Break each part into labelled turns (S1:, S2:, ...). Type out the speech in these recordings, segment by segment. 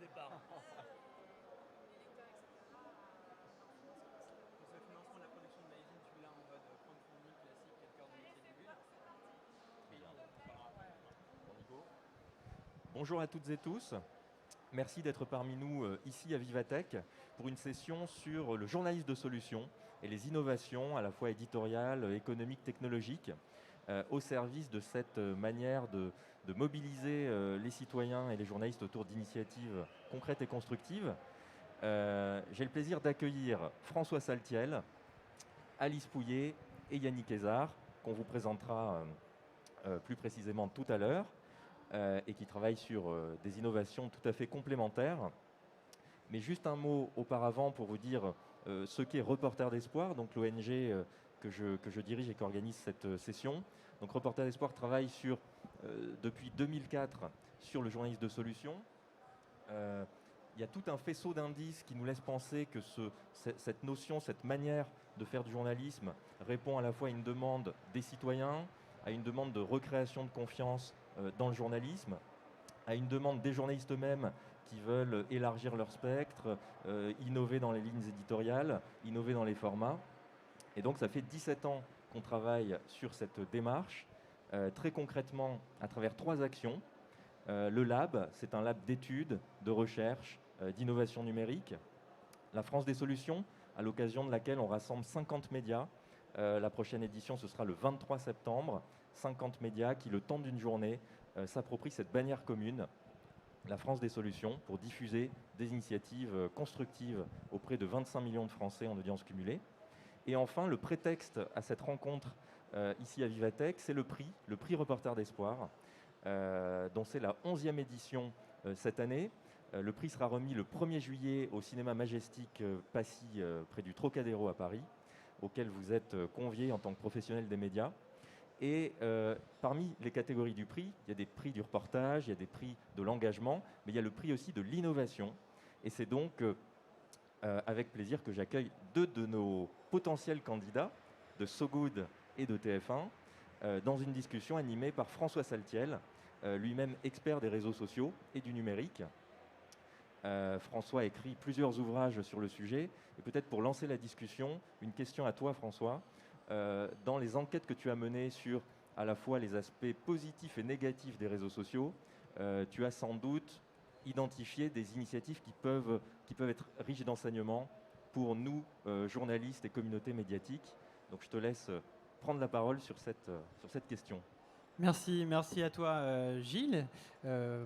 S1: départ.
S2: Pour ce financement de la production de magazine, tu l'as en mode crowdfunding classique, quel cœur de métier du Bulle. Oui, on en parlera après.
S3: Bon, Nico. Bonjour à toutes et tous. Merci d'être parmi nous ici à Vivatech pour une session sur le journalisme de solutions et les innovations à la fois éditoriales, économiques, technologiques au service de cette manière de mobiliser les citoyens et les journalistes autour d'initiatives concrètes et constructives. J'ai le plaisir d'accueillir François Saltiel, Alice Pouillet et Yannick Hézard, qu'on vous présentera plus précisément tout à l'heure. Et qui travaille sur des innovations tout à fait complémentaires. Mais juste un mot auparavant pour vous dire ce qu'est Reporter d'Espoir, donc l'ONG que je dirige et qui organise cette session. Donc Reporter d'Espoir travaille depuis 2004 sur le journalisme de solutions. Il y a tout un faisceau d'indices qui nous laisse penser que cette notion, cette manière de faire du journalisme répond à la fois à une demande des citoyens, à une demande de recréation de confiance dans le journalisme, à une demande des journalistes eux-mêmes qui veulent élargir leur spectre, innover dans les lignes éditoriales, innover dans les formats. Et donc ça fait 17 ans qu'on travaille sur cette démarche, très concrètement à travers 3 actions. Le lab, c'est un lab d'études, de recherche, d'innovation numérique. La France des solutions, à l'occasion de laquelle on rassemble 50 médias. La prochaine édition, ce sera le 23 septembre. 50 médias qui, le temps d'une journée, s'approprient cette bannière commune, la France des solutions, pour diffuser des initiatives constructives auprès de 25 millions de Français en audience cumulée. Et enfin, le prétexte à cette rencontre ici à Vivatech, c'est le prix Reporter d'Espoir, dont c'est la 11e édition cette année. Le prix sera remis le 1er juillet au cinéma Majestic Passy, près du Trocadéro à Paris, auquel vous êtes conviés en tant que professionnels des médias. Et parmi les catégories du prix, il y a des prix du reportage, il y a des prix de l'engagement, mais il y a le prix aussi de l'innovation. Et c'est donc avec plaisir que j'accueille 2 de nos potentiels candidats, de So Good et de TF1, dans une discussion animée par François Saltiel, lui-même expert des réseaux sociaux et du numérique. François a écrit plusieurs ouvrages sur le sujet. Et peut-être pour lancer la discussion, une question à toi, François. Dans les enquêtes que tu as menées sur à la fois les aspects positifs et négatifs des réseaux sociaux, tu as sans doute identifié des initiatives qui peuvent être riches d'enseignements pour nous, journalistes et communautés médiatiques. Donc je te laisse prendre la parole sur cette question.
S2: Merci à toi Gilles.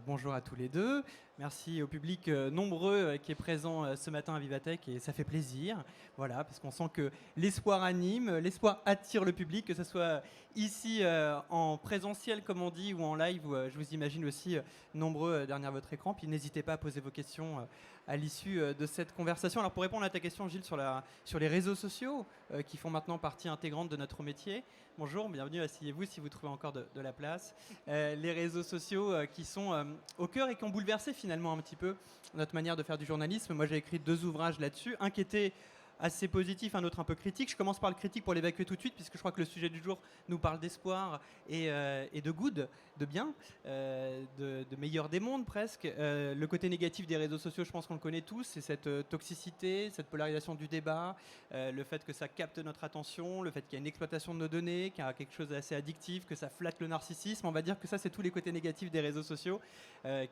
S2: Bonjour à tous les deux. Merci au public nombreux qui est présent ce matin à Vivatech et ça fait plaisir. Voilà, parce qu'on sent que l'espoir anime, l'espoir attire le public, que ce soit ici en présentiel comme on dit ou en live où je vous imagine aussi nombreux derrière votre écran. Puis n'hésitez pas à poser vos questions à l'issue de cette conversation. Alors pour répondre à ta question Gilles sur les réseaux sociaux qui font maintenant partie intégrante de notre métier. Bonjour, bienvenue, asseyez-vous si vous trouvez encore de la place. Les réseaux sociaux qui sont au cœur et qui ont bouleversé finalement un petit peu notre manière de faire du journalisme. Moi j'ai écrit 2 ouvrages là-dessus, un qui était assez positif, un autre un peu critique. Je commence par le critique pour l'évacuer tout de suite, puisque je crois que le sujet du jour nous parle d'espoir et de good, de bien, de meilleur des mondes presque. Le côté négatif des réseaux sociaux, je pense qu'on le connaît tous, c'est cette toxicité, cette polarisation du débat, le fait que ça capte notre attention, le fait qu'il y a une exploitation de nos données, qu'il y a quelque chose d'assez addictif, que ça flatte le narcissisme. On va dire que ça, c'est tous les côtés négatifs des réseaux sociaux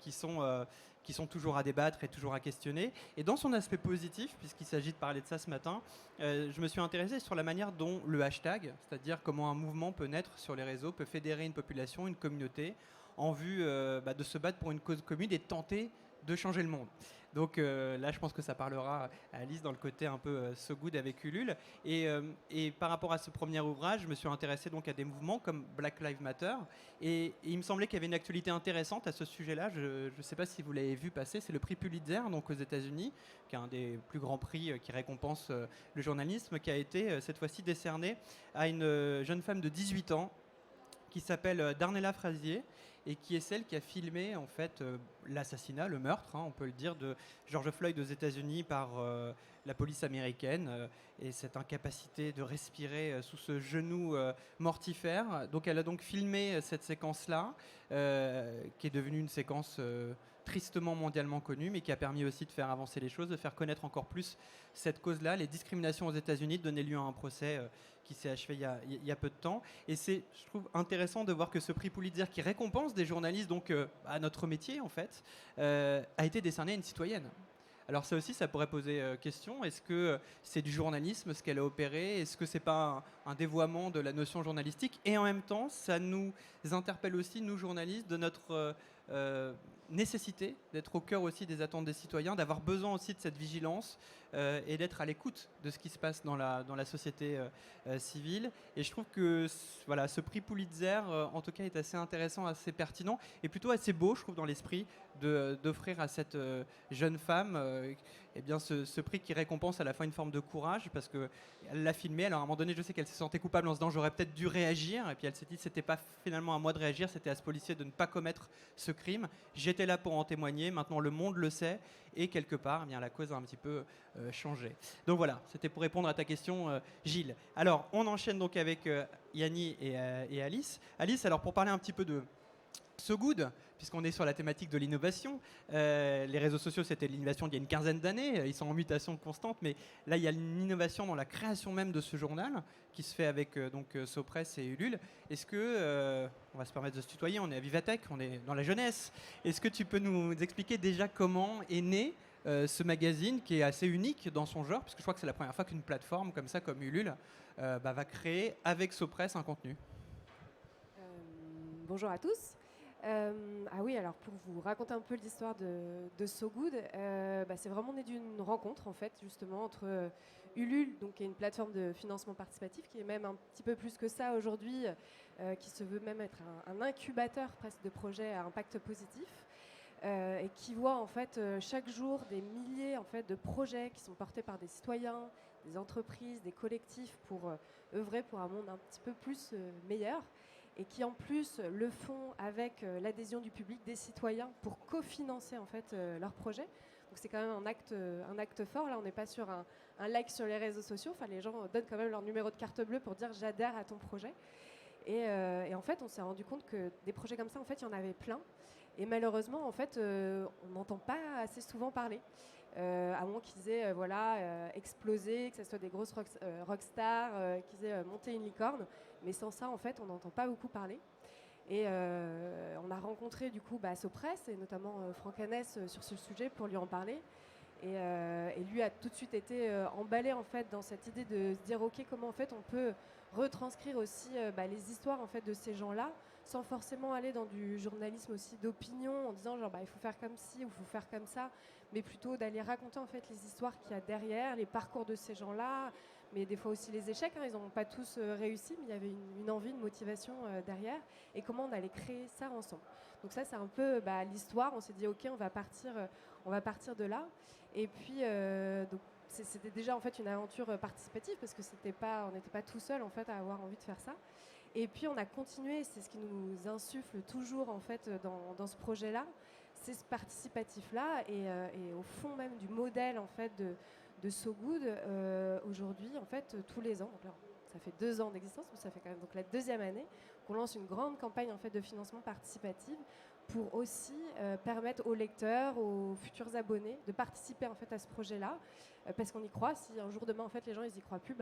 S2: qui sont toujours à débattre et toujours à questionner. Et dans son aspect positif, puisqu'il s'agit de parler de ça ce matin, je me suis intéressé sur la manière dont le hashtag, c'est-à-dire comment un mouvement peut naître sur les réseaux, peut fédérer une population, une communauté, en vue de se battre pour une cause commune et de tenter de changer le monde. Donc là, je pense que ça parlera à Alice dans le côté un peu so good avec Ulule. Et par rapport à ce premier ouvrage, je me suis intéressé donc à des mouvements comme Black Lives Matter. Et il me semblait qu'il y avait une actualité intéressante à ce sujet-là. Je ne sais pas si vous l'avez vu passer. C'est le prix Pulitzer, donc aux États-Unis, qui est un des plus grands prix qui récompense le journalisme, qui a été cette fois-ci décerné à une jeune femme de 18 ans qui s'appelle Darnella Frazier et qui est celle qui a filmé en fait l'assassinat, le meurtre, on peut le dire, de George Floyd aux États-Unis par la police américaine et cette incapacité de respirer sous ce genou mortifère. Donc elle a donc filmé cette séquence-là, qui est devenue une séquence tristement mondialement connue, mais qui a permis aussi de faire avancer les choses, de faire connaître encore plus cette cause-là, les discriminations aux États-Unis, de donner lieu à un procès qui s'est achevé il y a peu de temps. Et c'est, je trouve, intéressant de voir que ce prix Pulitzer, qui récompense des journalistes, donc à notre métier en fait, a été décerné à une citoyenne. Alors ça aussi, ça pourrait poser question. Est-ce que c'est du journalisme, ce qu'elle a opéré? Est-ce que c'est pas un dévoiement de la notion journalistique? Et en même temps, ça nous interpelle aussi, nous journalistes, de notre nécessité d'être au cœur aussi des attentes des citoyens, d'avoir besoin aussi de cette vigilance et d'être à l'écoute de ce qui se passe dans la société civile. Et je trouve que voilà, ce prix Pulitzer, en tout cas, est assez intéressant, assez pertinent et plutôt assez beau, je trouve, dans l'esprit d'offrir à cette jeune femme eh bien, ce prix qui récompense à la fois une forme de courage, parce qu'elle l'a filmé. Alors à un moment donné, je sais qu'elle se sentait coupable en se disant j'aurais peut-être dû réagir, et puis elle s'est dit c'était pas finalement à moi de réagir, c'était à ce policier de ne pas commettre ce crime. J'étais là pour en témoigner, maintenant le monde le sait, et quelque part, eh bien, la cause a un petit peu changé. Donc voilà, c'était pour répondre à ta question, Gilles. Alors, on enchaîne donc avec Yanni et Alice. Alice, alors pour parler un petit peu de So Good, puisqu'on est sur la thématique de l'innovation. Les réseaux sociaux, c'était l'innovation d'il y a une quinzaine d'années. Ils sont en mutation constante, mais là, il y a une innovation dans la création même de ce journal qui se fait avec Sopress et Ulule. Est-ce que, on va se permettre de se tutoyer, on est à Vivatech, on est dans la jeunesse. Est-ce que tu peux nous expliquer déjà comment est né ce magazine qui est assez unique dans son genre, parce que je crois que c'est la première fois qu'une plateforme comme ça, comme Ulule, va créer avec Sopress un contenu.
S1: Bonjour à tous. Ah oui, alors pour vous raconter un peu l'histoire de So Good, c'est vraiment né d'une rencontre en fait, justement entre Ulule, donc qui est une plateforme de financement participatif, qui est même un petit peu plus que ça aujourd'hui, qui se veut même être un incubateur presque de projets à impact positif, et qui voit en fait chaque jour des milliers en fait de projets qui sont portés par des citoyens, des entreprises, des collectifs pour œuvrer pour un monde un petit peu plus meilleur. Et qui en plus le font avec l'adhésion du public, des citoyens, pour cofinancer en fait leurs projets. Donc c'est quand même un acte fort. Là, on n'est pas sur un like sur les réseaux sociaux. Enfin, les gens donnent quand même leur numéro de carte bleue pour dire j'adhère à ton projet. Et en fait, on s'est rendu compte que des projets comme ça, en fait, il y en avait plein. Et malheureusement, en fait, on n'entend pas assez souvent parler. À moins qu'ils aient explosé, que ce soit des grosses rockstars, qu'ils aient monté une licorne. Mais sans ça, en fait, on n'entend pas beaucoup parler. Et on a rencontré du coup Sopress et notamment Franck Hanès sur ce sujet pour lui en parler. Et lui a tout de suite été emballé en fait dans cette idée de se dire ok, comment en fait on peut retranscrire aussi les histoires en fait de ces gens-là, sans forcément aller dans du journalisme aussi d'opinion en disant genre il faut faire comme ci ou il faut faire comme ça, mais plutôt d'aller raconter en fait les histoires qu'il y a derrière, les parcours de ces gens-là, mais des fois aussi les échecs, hein, ils n'ont pas tous réussi, mais il y avait une envie, une motivation derrière, et comment on allait créer ça ensemble. Donc ça c'est un peu l'histoire, on s'est dit ok, on va partir de là, et puis donc c'était déjà en fait une aventure participative parce que on n'était pas tout seul en fait à avoir envie de faire ça. Et puis on a continué, c'est ce qui nous insuffle toujours en fait dans ce projet-là, c'est ce participatif-là et au fond même du modèle en fait de So Good aujourd'hui en fait tous les ans. Alors, ça fait 2 ans d'existence, mais ça fait quand même donc la 2e année qu'on lance une grande campagne en fait de financement participatif pour aussi permettre aux lecteurs, aux futurs abonnés de participer en fait à ce projet-là, parce qu'on y croit. Si un jour demain en fait les gens ils y croient plus,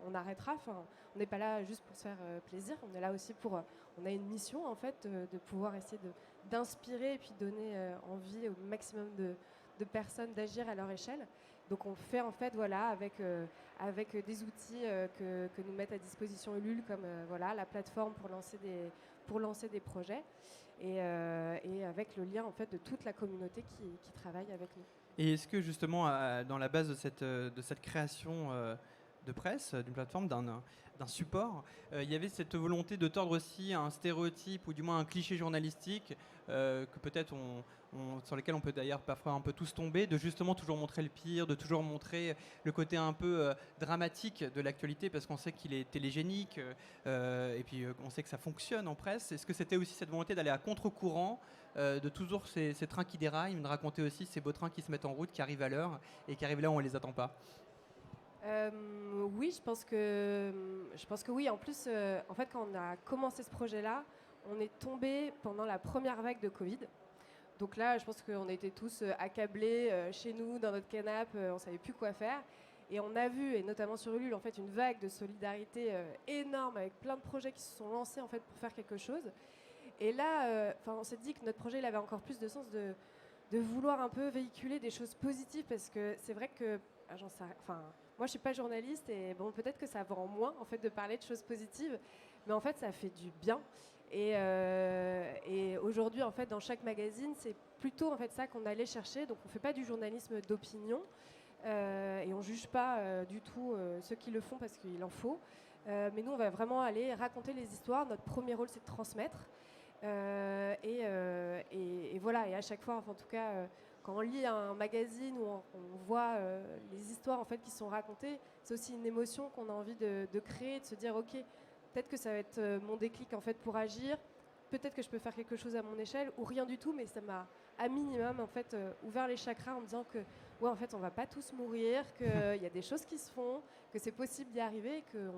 S1: on arrêtera. Enfin, on n'est pas là juste pour se faire plaisir. On est là aussi on a une mission en fait de pouvoir essayer d'inspirer et puis donner envie au maximum de personnes d'agir à leur échelle. Donc on fait en fait avec des outils que nous met à disposition Ulule comme la plateforme pour lancer des projets. Et avec le lien en fait de toute la communauté qui travaille avec nous.
S2: Et est-ce que justement, dans la base de cette création de presse, d'une plateforme, d'un support, il y avait cette volonté de tordre aussi un stéréotype ou du moins un cliché journalistique que peut-être sur lequel on peut d'ailleurs parfois un peu tous tomber, de justement toujours montrer le pire, de toujours montrer le côté un peu dramatique de l'actualité parce qu'on sait qu'il est télégénique et puis on sait que ça fonctionne en presse. Est-ce que c'était aussi cette volonté d'aller à contre-courant de toujours ces trains qui déraillent, mais de raconter aussi ces beaux trains qui se mettent en route, qui arrivent à l'heure et qui arrivent là où on ne les attend pas?
S1: Oui, je pense que oui. En plus, en fait, quand on a commencé ce projet-là, on est tombé pendant la première vague de Covid. Donc là, je pense qu'on était tous accablés chez nous, dans notre canapé, on ne savait plus quoi faire. Et on a vu, et notamment sur Ulule, en fait, une vague de solidarité énorme avec plein de projets qui se sont lancés en fait, pour faire quelque chose. Et là, on s'est dit que notre projet il avait encore plus de sens de vouloir un peu véhiculer des choses positives parce que c'est vrai que moi je suis pas journaliste et bon peut-être que ça vend moins en fait de parler de choses positives, mais en fait ça fait du bien. Et aujourd'hui en fait dans chaque magazine c'est plutôt en fait ça qu'on allait chercher. Donc on fait pas du journalisme d'opinion et on juge pas du tout ceux qui le font parce qu'il en faut. Mais nous on va vraiment aller raconter les histoires. Notre premier rôle c'est de transmettre. Et voilà, et à chaque fois, enfin, en tout cas, quand on lit un magazine où on voit les histoires en fait, qui sont racontées, c'est aussi une émotion qu'on a envie de créer, de se dire, ok, peut-être que ça va être mon déclic en fait, pour agir, peut-être que je peux faire quelque chose à mon échelle, ou rien du tout, mais ça m'a à minimum en fait, ouvert les chakras en me disant que ouais, en fait, on va pas tous mourir, qu'il y a des choses qui se font, que c'est possible d'y arriver, et on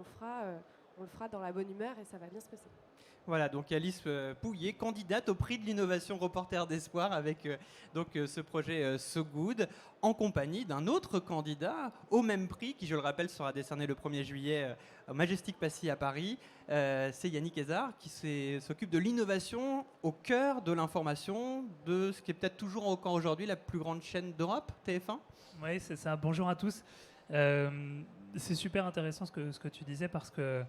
S1: le fera dans la bonne humeur et ça va bien se passer.
S2: Voilà, donc Alice Pouillet, candidate au prix de l'innovation Reporter d'Espoir avec ce projet So Good, en compagnie d'un autre candidat au même prix, qui je le rappelle sera décerné le 1er juillet au Majestic Passy à Paris. C'est Yannick Ezard qui s'occupe de l'innovation au cœur de l'information de ce qui est peut-être toujours encore aujourd'hui la plus grande chaîne d'Europe, TF1.
S4: Oui, c'est ça. Bonjour à tous. C'est super intéressant ce que tu disais parce que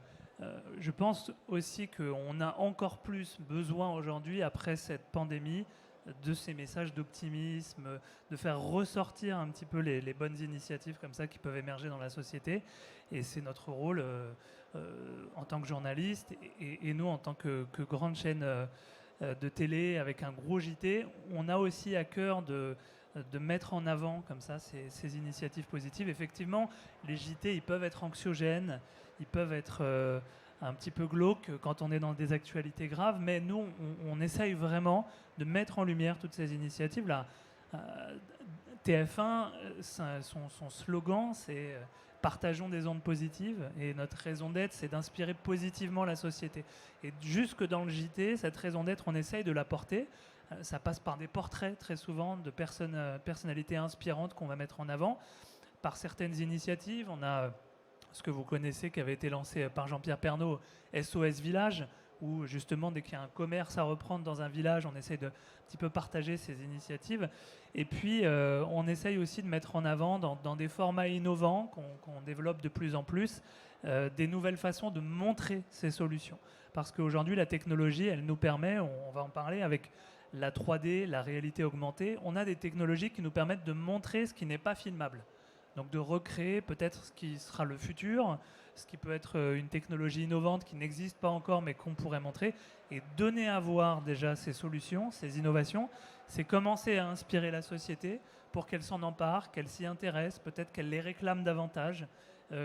S4: je pense aussi qu'on a encore plus besoin aujourd'hui, après cette pandémie, de ces messages d'optimisme, de faire ressortir un petit peu les bonnes initiatives comme ça qui peuvent émerger dans la société. Et c'est notre rôle en tant que journaliste et nous en tant que grande chaîne de télé avec un gros JT. On a aussi à cœur de mettre en avant comme ça ces initiatives positives. Effectivement, les JT, ils peuvent être anxiogènes, ils peuvent être un petit peu glauques quand on est dans des actualités graves, mais nous, on essaye vraiment de mettre en lumière toutes ces initiatives-là. TF1, son slogan, c'est partageons des ondes positives, et notre raison d'être, c'est d'inspirer positivement la société. Et jusque dans le JT, cette raison d'être, on essaye de la porter. Ça passe par des portraits, très souvent, de personnalités inspirantes qu'on va mettre en avant. Par certaines initiatives, on a ce que vous connaissez, qui avait été lancé par Jean-Pierre Pernaut, SOS Village, où justement, dès qu'il y a un commerce à reprendre dans un village, on essaie de un petit peu partager ces initiatives. Et puis, on essaye aussi de mettre en avant, dans des formats innovants qu'on développe de plus en plus, des nouvelles façons de montrer ces solutions. Parce qu'aujourd'hui, la technologie, elle nous permet, on va en parler, avec la 3D, la réalité augmentée, on a des technologies qui nous permettent de montrer ce qui n'est pas filmable. Donc de recréer peut-être ce qui sera le futur, ce qui peut être une technologie innovante qui n'existe pas encore mais qu'on pourrait montrer, et donner à voir déjà ces solutions, ces innovations, c'est commencer à inspirer la société pour qu'elle s'en empare, qu'elle s'y intéresse, peut-être qu'elle les réclame davantage,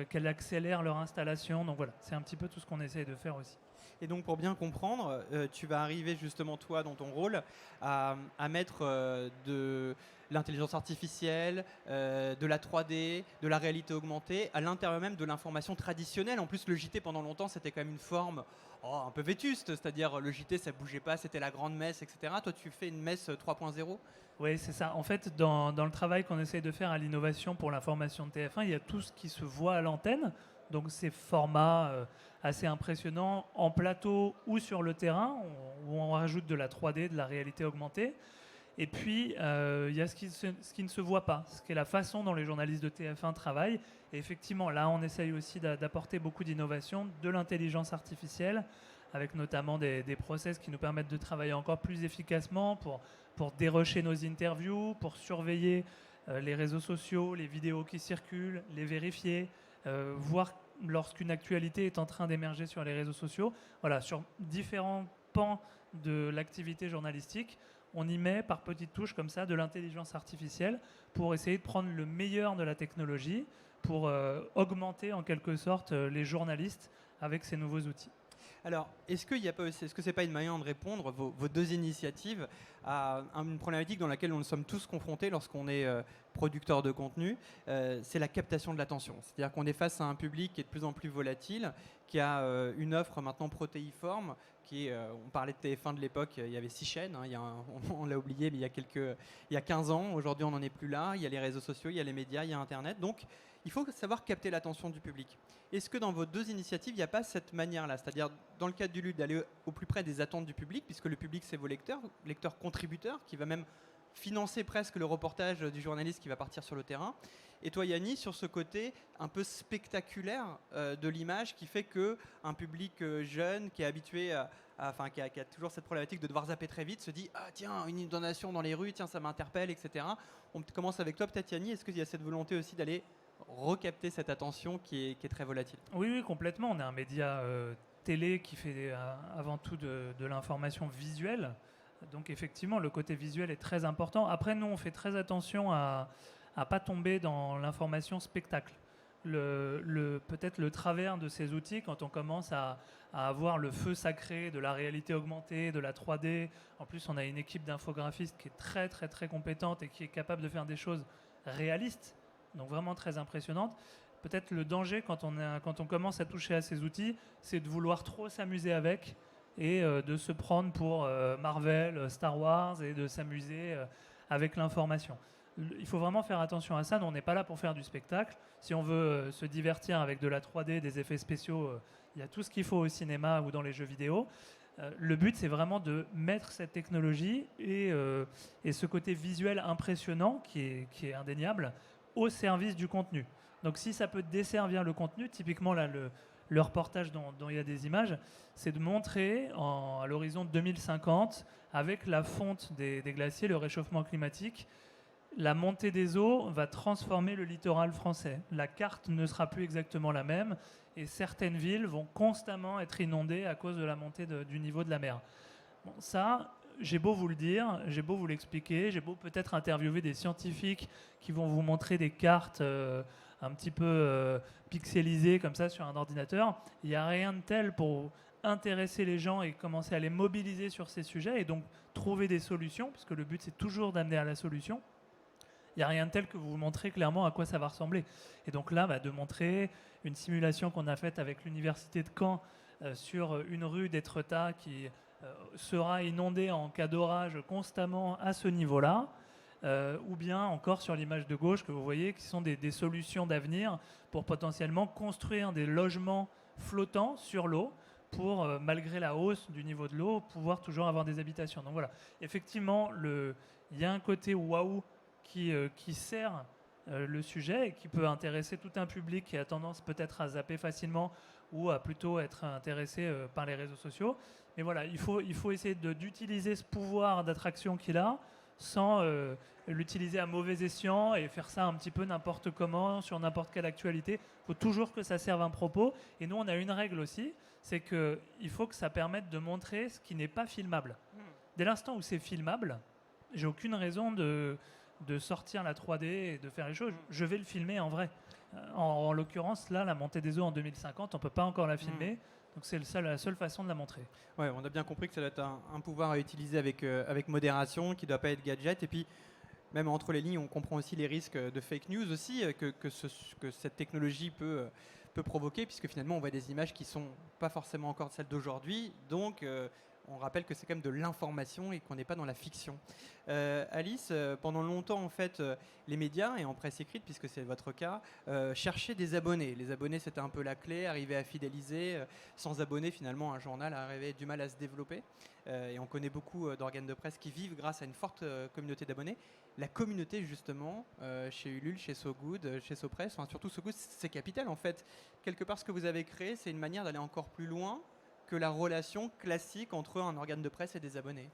S4: qu'elle accélère leur installation. Donc voilà, c'est un petit peu tout ce qu'on essaie de faire aussi.
S2: Et donc pour bien comprendre, tu vas arriver justement toi dans ton rôle à mettre de l'intelligence artificielle, de la 3D, de la réalité augmentée à l'intérieur même de l'information traditionnelle. En plus le JT pendant longtemps c'était quand même une forme un peu vétuste, c'est-à-dire le JT ça bougeait pas, c'était la grande messe, etc. Toi tu fais une messe 3.0.
S4: Oui, c'est ça. En fait, dans le travail qu'on essaie de faire à l'innovation pour l'information de TF1, il y a tout ce qui se voit à l'antenne. Donc ces formats assez impressionnants en plateau ou sur le terrain, où on rajoute de la 3D, de la réalité augmentée. Et puis, il y a ce qui ne se voit pas, ce qui est la façon dont les journalistes de TF1 travaillent. Et effectivement, là, on essaye aussi d'apporter beaucoup d'innovation, de l'intelligence artificielle, avec notamment des process qui nous permettent de travailler encore plus efficacement pour dérocher nos interviews, pour surveiller les réseaux sociaux, les vidéos qui circulent, les vérifier, voir lorsqu'une actualité est en train d'émerger sur les réseaux sociaux. Voilà, sur différents pans de l'activité journalistique, on y met par petites touches comme ça de l'intelligence artificielle pour essayer de prendre le meilleur de la technologie, pour augmenter en quelque sorte les journalistes avec ces nouveaux outils.
S2: Alors, est-ce que c'est pas une manière de répondre, vos deux initiatives, à une problématique dans laquelle nous sommes tous confrontés lorsqu'on est producteur de contenu, c'est la captation de l'attention. C'est-à-dire qu'on est face à un public qui est de plus en plus volatile, qui a une offre maintenant protéiforme, on parlait de TF1 de l'époque, il y avait 6 chaînes, hein, on l'a oublié, mais il y a 15 ans, aujourd'hui on n'en est plus là, il y a les réseaux sociaux, il y a les médias, il y a Internet, donc il faut savoir capter l'attention du public. Est-ce que dans vos deux initiatives, il n'y a pas cette manière-là, c'est-à-dire dans le cadre du LUD, d'aller au plus près des attentes du public, puisque le public c'est vos lecteurs contributeurs, qui va même financer presque le reportage du journaliste qui va partir sur le terrain. Et toi Yanni, sur ce côté un peu spectaculaire de l'image qui fait qu'un public jeune qui est habitué qui a toujours cette problématique de devoir zapper très vite, se dit « Ah tiens, une inondation dans les rues, tiens ça m'interpelle, etc. » On commence avec toi peut-être Yanni, est-ce qu'il y a cette volonté aussi d'aller recapter cette attention qui est très volatile?
S4: Oui, complètement. On est un média télé qui fait avant tout de l'information visuelle. Donc effectivement, le côté visuel est très important. Après, nous, on fait très attention à ne pas tomber dans l'information spectacle. Peut-être le travers de ces outils, quand on commence à avoir le feu sacré de la réalité augmentée, de la 3D. En plus, on a une équipe d'infographistes qui est très, très, très compétente et qui est capable de faire des choses réalistes, donc vraiment très impressionnantes. Peut-être le danger quand on commence à toucher à ces outils, c'est de vouloir trop s'amuser avec et de se prendre pour Marvel, Star Wars et de s'amuser avec l'information. Il faut vraiment faire attention à ça. Nous, on n'est pas là pour faire du spectacle. Si on veut se divertir avec de la 3D, des effets spéciaux, il y a tout ce qu'il faut au cinéma ou dans les jeux vidéo. Le but, c'est vraiment de mettre cette technologie et ce côté visuel impressionnant, qui est indéniable, au service du contenu. Donc si ça peut desservir le contenu, typiquement là, le reportage dont il y a des images, c'est de montrer à l'horizon 2050, avec la fonte des glaciers, le réchauffement climatique, la montée des eaux va transformer le littoral français. La carte ne sera plus exactement la même et certaines villes vont constamment être inondées à cause de la montée du niveau de la mer. Bon, ça, j'ai beau vous le dire, j'ai beau vous l'expliquer, j'ai beau peut-être interviewer des scientifiques qui vont vous montrer des cartes un petit peu pixelisées comme ça sur un ordinateur. Il n'y a rien de tel pour intéresser les gens et commencer à les mobiliser sur ces sujets et donc trouver des solutions, puisque le but c'est toujours d'amener à la solution. Il n'y a rien de tel que vous montrez clairement à quoi ça va ressembler. Et donc là, de montrer une simulation qu'on a faite avec l'université de Caen sur une rue d'Étretat qui sera inondée en cas d'orage constamment à ce niveau-là, ou bien encore sur l'image de gauche que vous voyez, qui sont des solutions d'avenir pour potentiellement construire des logements flottants sur l'eau pour, malgré la hausse du niveau de l'eau, pouvoir toujours avoir des habitations. Donc voilà, effectivement, il y a un côté waouh qui sert le sujet et qui peut intéresser tout un public qui a tendance peut-être à zapper facilement ou à plutôt être intéressé par les réseaux sociaux. Mais voilà, il faut essayer d'utiliser ce pouvoir d'attraction qu'il a sans l'utiliser à mauvais escient et faire ça un petit peu n'importe comment, sur n'importe quelle actualité. Il faut toujours que ça serve un propos. Et nous, on a une règle aussi, c'est qu'il faut que ça permette de montrer ce qui n'est pas filmable. Dès l'instant où c'est filmable, j'ai aucune raison de sortir la 3D et de faire les choses. Je vais le filmer en vrai. En l'occurrence, là, la montée des eaux en 2050, on ne peut pas encore la filmer. Donc c'est la seule façon de la montrer.
S2: Ouais, on a bien compris que ça doit être un pouvoir à utiliser avec modération, qui ne doit pas être gadget. Et puis, même entre les lignes, on comprend aussi les risques de fake news aussi, que cette technologie peut provoquer, puisque finalement, on voit des images qui ne sont pas forcément encore celles d'aujourd'hui. Donc, on rappelle que c'est quand même de l'information et qu'on n'est pas dans la fiction. Alice, pendant longtemps, en fait, les médias, et en presse écrite, puisque c'est votre cas, cherchaient des abonnés. Les abonnés, c'était un peu la clé, arriver à fidéliser. Sans abonnés, finalement, un journal avait du mal à se développer. Et on connaît beaucoup d'organes de presse qui vivent grâce à une forte communauté d'abonnés. La communauté, justement, chez Ulule, chez So Good, chez SoPresse, enfin, surtout So Good, c'est capital, en fait. Quelque part, ce que vous avez créé, c'est une manière d'aller encore plus loin que la relation classique entre un organe de presse et des abonnés.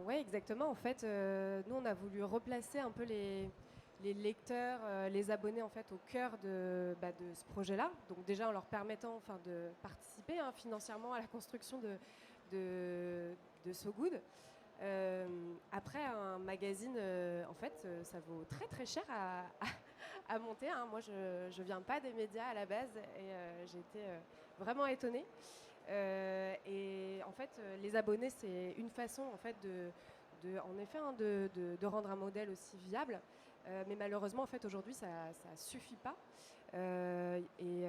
S1: Oui, exactement. En fait, nous, on a voulu replacer un peu les lecteurs, les abonnés en fait, au cœur de ce projet-là. Donc déjà en leur permettant de participer financièrement à la construction de So Good. Après, un magazine, en fait, ça vaut très très cher à monter. Moi, je viens pas des médias à la base et j'ai été vraiment étonnée. Et en fait, les abonnés, c'est une façon en fait en effet, hein, de rendre un modèle aussi viable. Mais malheureusement, en fait, aujourd'hui, ça suffit pas. Et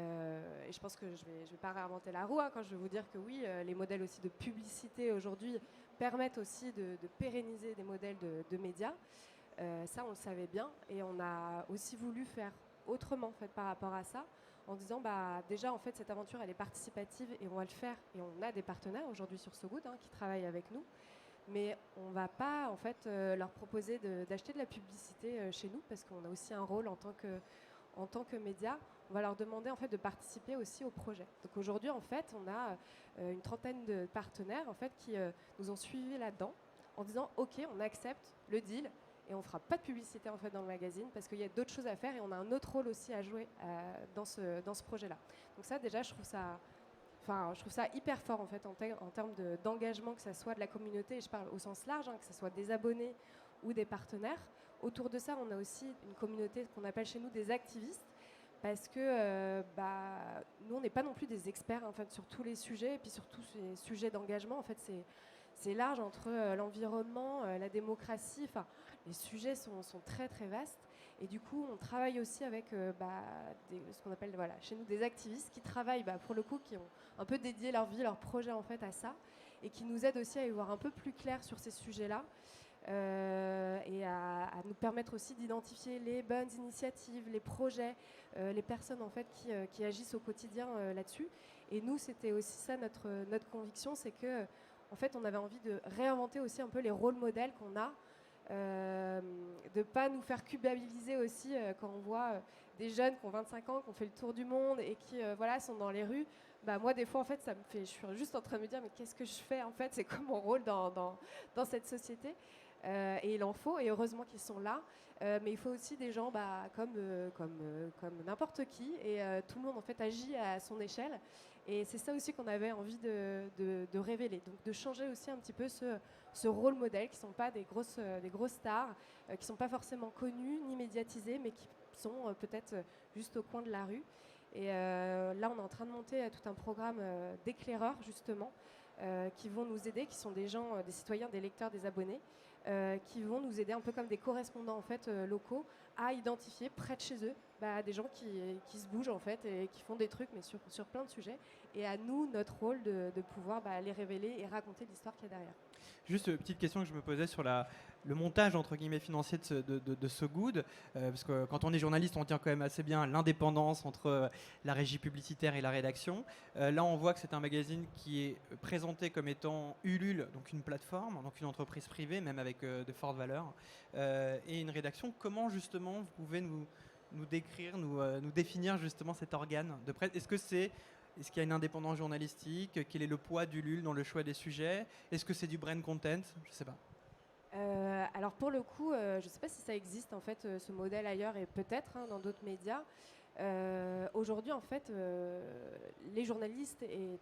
S1: je pense que je vais pas réinventer la roue, hein, quand je vais vous dire que oui, les modèles aussi de publicité aujourd'hui permettent aussi de pérenniser des modèles de médias. Ça, on le savait bien, et on a aussi voulu faire autrement en fait, par rapport à ça, en disant déjà en fait cette aventure elle est participative et on va le faire, et on a des partenaires aujourd'hui sur So Good, hein, qui travaillent avec nous, mais on va pas en fait leur proposer d'acheter de la publicité chez nous, parce qu'on a aussi un rôle en tant que média. On va leur demander en fait de participer aussi au projet. Donc aujourd'hui en fait on a une trentaine de partenaires en fait qui nous ont suivis là-dedans en disant ok, on accepte le deal et on fera pas de publicité en fait dans le magazine parce qu'il y a d'autres choses à faire et on a un autre rôle aussi à jouer dans ce projet-là. Donc ça déjà je trouve ça hyper fort en fait en termes d'engagement, que ça soit de la communauté, et je parle au sens large, hein, que ce soit des abonnés ou des partenaires. Autour de ça, on a aussi une communauté qu'on appelle chez nous des activistes, parce que nous, on n'est pas non plus des experts en fait, sur tous les sujets, et puis sur tous ces sujets d'engagement. En fait, c'est large entre l'environnement, la démocratie. Enfin, les sujets sont très très vastes. Et du coup, on travaille aussi avec ce qu'on appelle chez nous des activistes qui travaillent pour le coup, qui ont un peu dédié leur vie, leur projet en fait à ça, et qui nous aident aussi à y voir un peu plus clair sur ces sujets-là. Et à nous permettre aussi d'identifier les bonnes initiatives, les projets, les personnes en fait qui agissent au quotidien là-dessus. Et nous, c'était aussi ça notre conviction, c'est que en fait, on avait envie de réinventer aussi un peu les rôles modèles qu'on a, de pas nous faire culpabiliser aussi quand on voit des jeunes qui ont 25 ans, qui ont fait le tour du monde et qui sont dans les rues. Moi, des fois, en fait, je suis juste en train de me dire, mais qu'est-ce que je fais en fait? C'est quoi mon rôle dans cette société? Et il en faut, et heureusement qu'ils sont là. Mais il faut aussi des gens comme n'importe qui, et tout le monde en fait agit à son échelle. Et c'est ça aussi qu'on avait envie de révéler, donc de changer aussi un petit peu ce rôle modèle, qui ne sont pas des grosses stars, qui ne sont pas forcément connues ni médiatisées, mais qui sont peut-être juste au coin de la rue. Et là, on est en train de monter tout un programme d'éclaireurs, justement, qui vont nous aider, qui sont des gens, des citoyens, des lecteurs, des abonnés, qui vont nous aider un peu comme des correspondants en fait, locaux, à identifier près de chez eux des gens qui se bougent en fait et qui font des trucs, mais sur plein de sujets. Et à nous, notre rôle de pouvoir les révéler et raconter l'histoire qu'il y a derrière.
S2: Juste une petite question que je me posais sur le montage entre guillemets financier de So Good, parce que quand on est journaliste, on tient quand même assez bien l'indépendance entre la régie publicitaire et la rédaction. Là, on voit que c'est un magazine qui est présenté comme étant Ulule, donc une plateforme, donc une entreprise privée, même avec de fortes valeurs, et une rédaction. Comment justement vous pouvez nous décrire, nous définir justement cet organe de presse? Est-ce qu'il y a une indépendance journalistique? Quel est le poids d'Ulule dans le choix des sujets? Est-ce que c'est du brand content? Je ne sais pas.
S1: Alors pour le coup, je ne sais pas si ça existe en fait, ce modèle ailleurs, et peut-être dans d'autres médias. Aujourd'hui, en fait, les journalistes et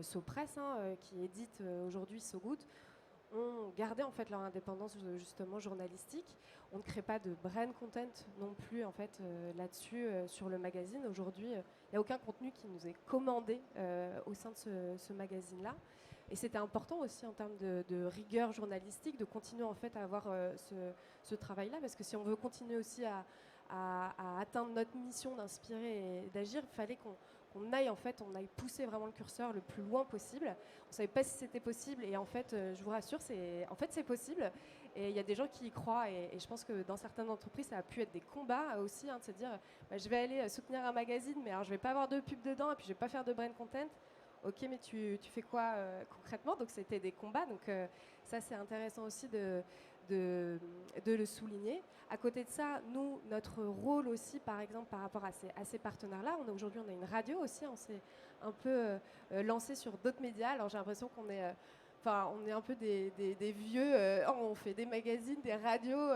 S1: So Press, qui édite aujourd'hui So Good, ont gardé en fait leur indépendance justement journalistique. On ne crée pas de brand content non plus en fait là-dessus sur le magazine. Aujourd'hui, il n'y a aucun contenu qui nous est commandé au sein de ce magazine-là. Et c'était important aussi en termes de rigueur journalistique de continuer en fait à avoir ce travail-là, parce que si on veut continuer aussi à atteindre notre mission d'inspirer et d'agir, il fallait qu'on aille pousser vraiment le curseur le plus loin possible. On ne savait pas si c'était possible, et en fait, je vous rassure, c'est possible. Et il y a des gens qui y croient, et je pense que dans certaines entreprises, ça a pu être des combats aussi, de se dire, je vais aller soutenir un magazine, mais alors je ne vais pas avoir de pub dedans, et puis je ne vais pas faire de brand content. Ok, mais tu fais quoi concrètement? Donc c'était des combats, donc ça c'est intéressant aussi de le souligner. À côté de ça, nous, notre rôle aussi, par exemple, par rapport à ces partenaires-là, aujourd'hui on a une radio aussi, on s'est un peu lancé sur d'autres médias. Alors j'ai l'impression qu'on est on est un peu des vieux, on fait des magazines, des radios,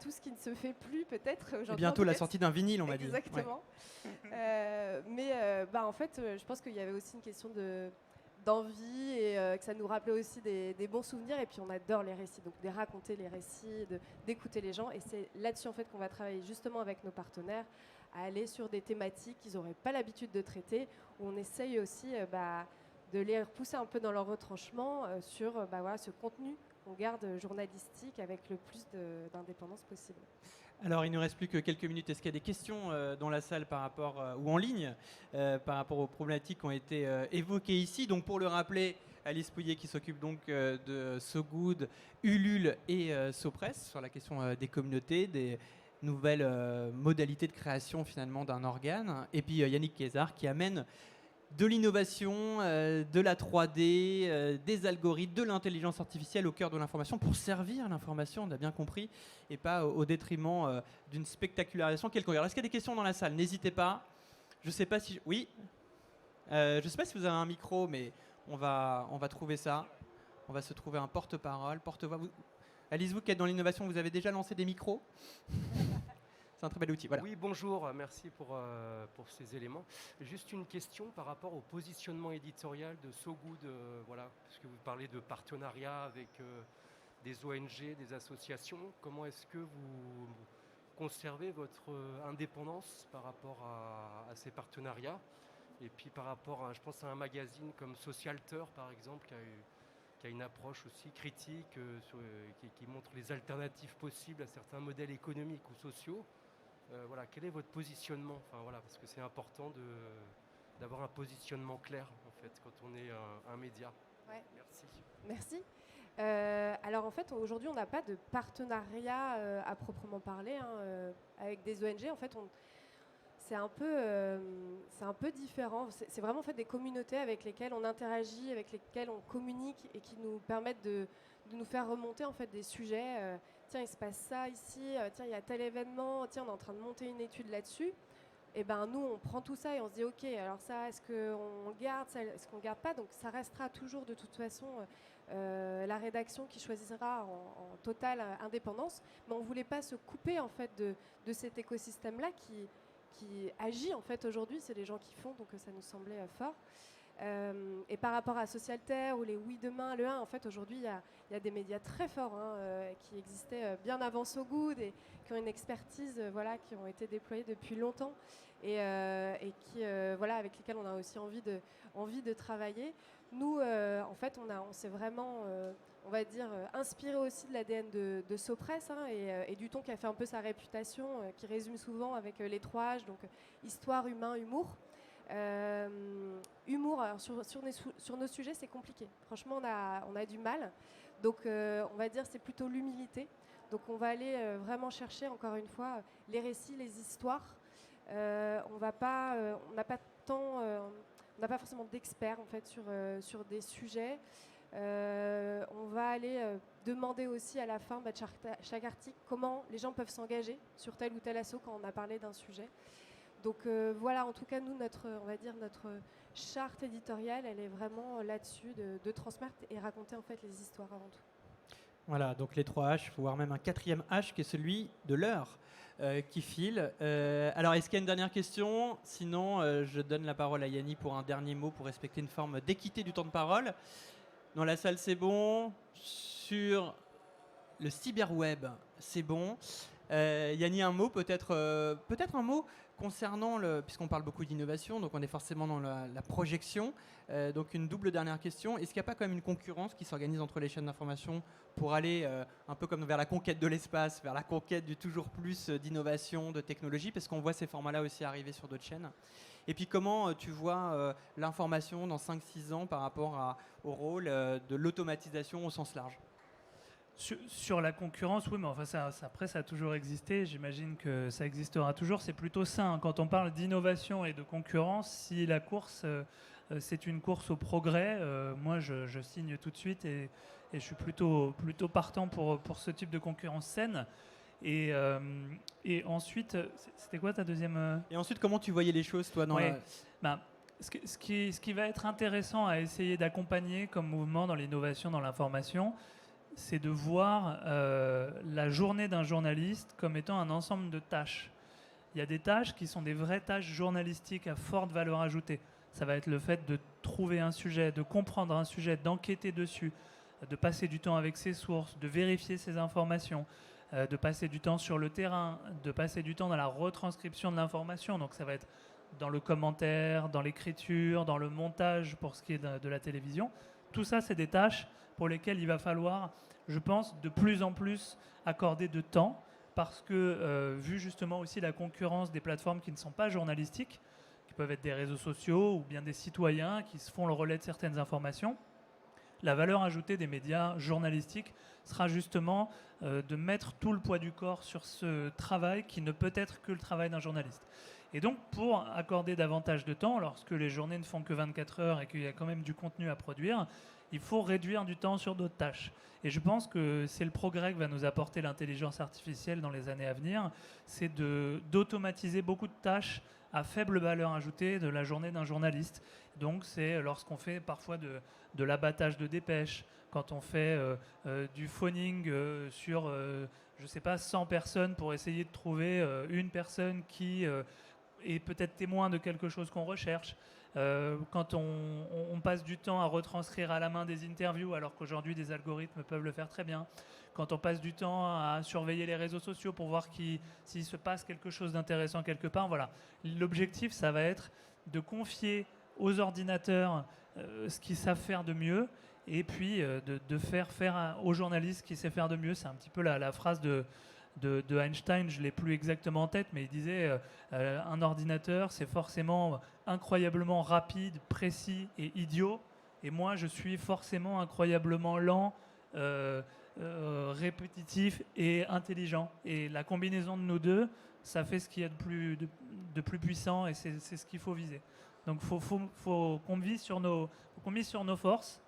S1: tout ce qui ne se fait plus peut-être aujourd'hui.
S2: Et bientôt la sortie d'un vinyle, on m'a dit.
S1: Exactement. Ouais. Mais en fait, je pense qu'il y avait aussi une question d'envie, et que ça nous rappelait aussi des bons souvenirs. Et puis on adore les récits, donc de raconter les récits, d'écouter les gens. Et c'est là-dessus en fait qu'on va travailler justement avec nos partenaires, à aller sur des thématiques qu'ils n'auraient pas l'habitude de traiter, où on essaye aussi de les repousser un peu dans leur retranchement sur voilà, ce contenu qu'on garde journalistique avec le plus d'indépendance possible.
S2: Alors, il ne nous reste plus que quelques minutes. Est-ce qu'il y a des questions dans la salle par rapport, ou en ligne par rapport aux problématiques qui ont été évoquées ici? Donc, pour le rappeler, Alice Pouillet qui s'occupe donc de So Good, Ulule et Sopress sur la question des communautés, des nouvelles modalités de création finalement d'un organe. Et puis Yannick Kézard qui amène de l'innovation, de la 3D, des algorithmes, de l'intelligence artificielle au cœur de l'information pour servir l'information, on a bien compris, et pas au détriment d'une spectacularisation quelconque. Alors, est-ce qu'il y a des questions dans la salle? N'hésitez pas. Je ne sais pas si... Oui. Je ne sais pas si vous avez un micro, mais on va trouver ça. On va se trouver un porte-parole, porte-voix. Alice, vous qui êtes dans l'innovation, vous avez déjà lancé des micros? C'est un très bel outil. Voilà.
S5: Oui, bonjour, merci pour ces éléments. Juste une question par rapport au positionnement éditorial de So Good, voilà, puisque vous parlez de partenariat avec des ONG, des associations. Comment est-ce que vous conservez votre indépendance par rapport à ces partenariats? Et puis par rapport à, je pense à un magazine comme Socialteur, par exemple, qui a une approche aussi critique, qui montre les alternatives possibles à certains modèles économiques ou sociaux. Voilà, quel est votre positionnement? Enfin, voilà, parce que c'est important d'avoir un positionnement clair en fait quand on est un média.
S1: Ouais.
S5: Merci.
S1: Merci. Alors en fait, aujourd'hui, on n'a pas de partenariat à proprement parler avec des ONG. En fait, c'est un peu différent. C'est vraiment en fait des communautés avec lesquelles on interagit, avec lesquelles on communique et qui nous permettent de nous faire remonter en fait des sujets. Tiens, il se passe ça ici. Tiens, il y a tel événement. Tiens, on est en train de monter une étude là-dessus. Et ben nous, on prend tout ça et on se dit ok, alors ça, est-ce qu'on garde ça, est-ce qu'on garde pas? Donc ça restera toujours de toute façon la rédaction qui choisira en totale indépendance. Mais on voulait pas se couper en fait de cet écosystème-là qui agit en fait aujourd'hui. C'est les gens qui font, donc ça nous semblait fort. Et par rapport à Socialterre ou les Oui Demain, le 1, en fait aujourd'hui il y a des médias très forts qui existaient bien avant So Good et qui ont une expertise qui ont été déployés depuis longtemps et qui avec lesquels on a aussi envie de travailler. Nous en fait on s'est vraiment on va dire inspiré aussi de l'ADN de Sopress et du ton qui a fait un peu sa réputation, qui résume souvent avec les 3 H, donc histoire, humain, humour. Humour, alors sur nos sujets c'est compliqué, franchement on a du mal, donc on va dire c'est plutôt l'humilité, donc on va aller vraiment chercher encore une fois les récits, les histoires. On n'a pas forcément d'experts en fait sur des sujets. On va aller demander aussi à la fin de chaque article comment les gens peuvent s'engager sur tel ou tel assaut quand on a parlé d'un sujet. Donc voilà, en tout cas, nous, notre charte éditoriale, elle est vraiment là-dessus, de transmettre et raconter en fait les histoires avant tout.
S2: Voilà, donc les 3 H, voire même un 4e H qui est celui de l'heure qui file. Alors, est-ce qu'il y a une dernière question? Sinon, je donne la parole à Yanni pour un dernier mot pour respecter une forme d'équité du temps de parole. Dans la salle, c'est bon. Sur le cyberweb, c'est bon. Yanni, un mot, peut-être un mot concernant, puisqu'on parle beaucoup d'innovation, donc on est forcément dans la projection, donc une double dernière question. Est-ce qu'il n'y a pas quand même une concurrence qui s'organise entre les chaînes d'information pour aller un peu comme vers la conquête de l'espace, vers la conquête du toujours plus d'innovation, de technologie, parce qu'on voit ces formats-là aussi arriver sur d'autres chaînes? Et puis comment tu vois l'information dans 5-6 ans par rapport au rôle de l'automatisation au sens large?
S4: Sur la concurrence, oui, mais enfin après ça a toujours existé, j'imagine que ça existera toujours. C'est plutôt sain quand on parle d'innovation et de concurrence. Si la course, c'est une course au progrès, moi je signe tout de suite et je suis plutôt partant pour ce type de concurrence saine. Et ensuite, c'était quoi ta deuxième
S2: Et ensuite, comment tu voyais les choses, toi, dans
S4: ce qui va être intéressant à essayer d'accompagner comme mouvement dans l'innovation, dans l'information, c'est de voir la journée d'un journaliste comme étant un ensemble de tâches. Il y a des tâches qui sont des vraies tâches journalistiques à forte valeur ajoutée. Ça va être le fait de trouver un sujet, de comprendre un sujet, d'enquêter dessus, de passer du temps avec ses sources, de vérifier ses informations, de passer du temps sur le terrain, de passer du temps dans la retranscription de l'information. Donc ça va être dans le commentaire, dans l'écriture, dans le montage pour ce qui est de la télévision. Tout ça, c'est des tâches pour lesquelles il va falloir, je pense, de plus en plus accorder de temps, parce que, vu justement aussi la concurrence des plateformes qui ne sont pas journalistiques, qui peuvent être des réseaux sociaux ou bien des citoyens qui se font le relais de certaines informations, la valeur ajoutée des médias journalistiques sera justement de mettre tout le poids du corps sur ce travail qui ne peut être que le travail d'un journaliste. Et donc, pour accorder davantage de temps, lorsque les journées ne font que 24 heures et qu'il y a quand même du contenu à produire, il faut réduire du temps sur d'autres tâches. Et je pense que c'est le progrès que va nous apporter l'intelligence artificielle dans les années à venir, c'est d'automatiser beaucoup de tâches à faible valeur ajoutée de la journée d'un journaliste. Donc c'est lorsqu'on fait parfois de l'abattage de dépêches, quand on fait du phoning sur, je sais pas, 100 personnes pour essayer de trouver une personne qui est peut-être témoin de quelque chose qu'on recherche. Quand on passe du temps à retranscrire à la main des interviews alors qu'aujourd'hui des algorithmes peuvent le faire très bien, quand on passe du temps à surveiller les réseaux sociaux pour voir s'il se passe quelque chose d'intéressant quelque part, voilà. L'objectif, ça va être de confier aux ordinateurs ce qu'ils savent faire de mieux et puis de faire aux journalistes ce qu'ils savent faire de mieux. C'est un petit peu la phrase de Einstein, je ne l'ai plus exactement en tête, mais il disait un ordinateur, c'est forcément incroyablement rapide, précis et idiot. Et moi, je suis forcément incroyablement lent, répétitif et intelligent. Et la combinaison de nos deux, ça fait ce qu'il y a de plus puissant et c'est ce qu'il faut viser. Donc il faut qu'on mise sur nos forces.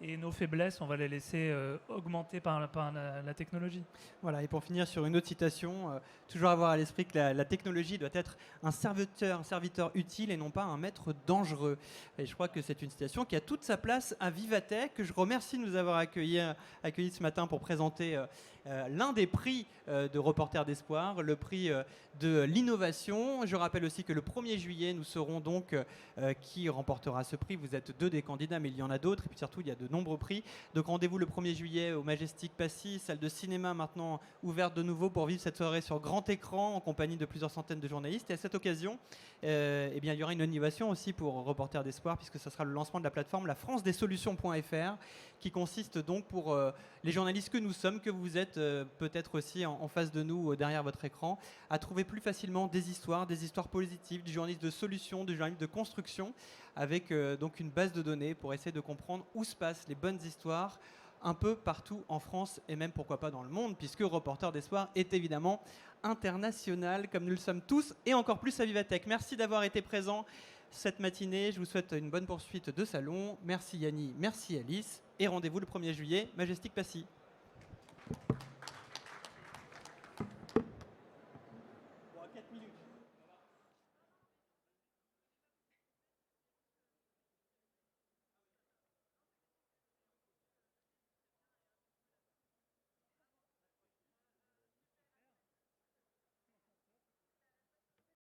S4: Et nos faiblesses, on va les laisser augmenter par la technologie.
S2: Voilà, et pour finir sur une autre citation, toujours avoir à l'esprit que la technologie doit être un serviteur utile et non pas un maître dangereux. Et je crois que c'est une citation qui a toute sa place à Vivatech, que je remercie de nous avoir accueillis ce matin pour présenter l'un des prix de Reporters d'Espoir, le prix de l'innovation. Je rappelle aussi que le 1er juillet, nous saurons donc qui remportera ce prix. Vous êtes 2 des candidats, mais il y en a d'autres. Et puis surtout, il y a de nombreux prix. Donc rendez-vous le 1er juillet au Majestic Passy, salle de cinéma maintenant ouverte de nouveau pour vivre cette soirée sur grand écran en compagnie de plusieurs centaines de journalistes. Et à cette occasion, eh bien, il y aura une innovation aussi pour Reporters d'Espoir, puisque ce sera le lancement de la plateforme la francedessolutions.fr, qui consiste donc pour les journalistes que nous sommes, que vous êtes peut-être aussi en face de nous, derrière votre écran, à trouver plus facilement des histoires positives, du journalisme de solutions, du journalisme de construction, avec donc une base de données pour essayer de comprendre où se passent les bonnes histoires un peu partout en France et même pourquoi pas dans le monde, puisque Reporters d'Espoir est évidemment international, comme nous le sommes tous, et encore plus à Vivatech. Merci d'avoir été présents cette matinée. Je vous souhaite une bonne poursuite de salon. Merci Yanni, merci Alice, et rendez-vous le 1er juillet, Majestic Passy.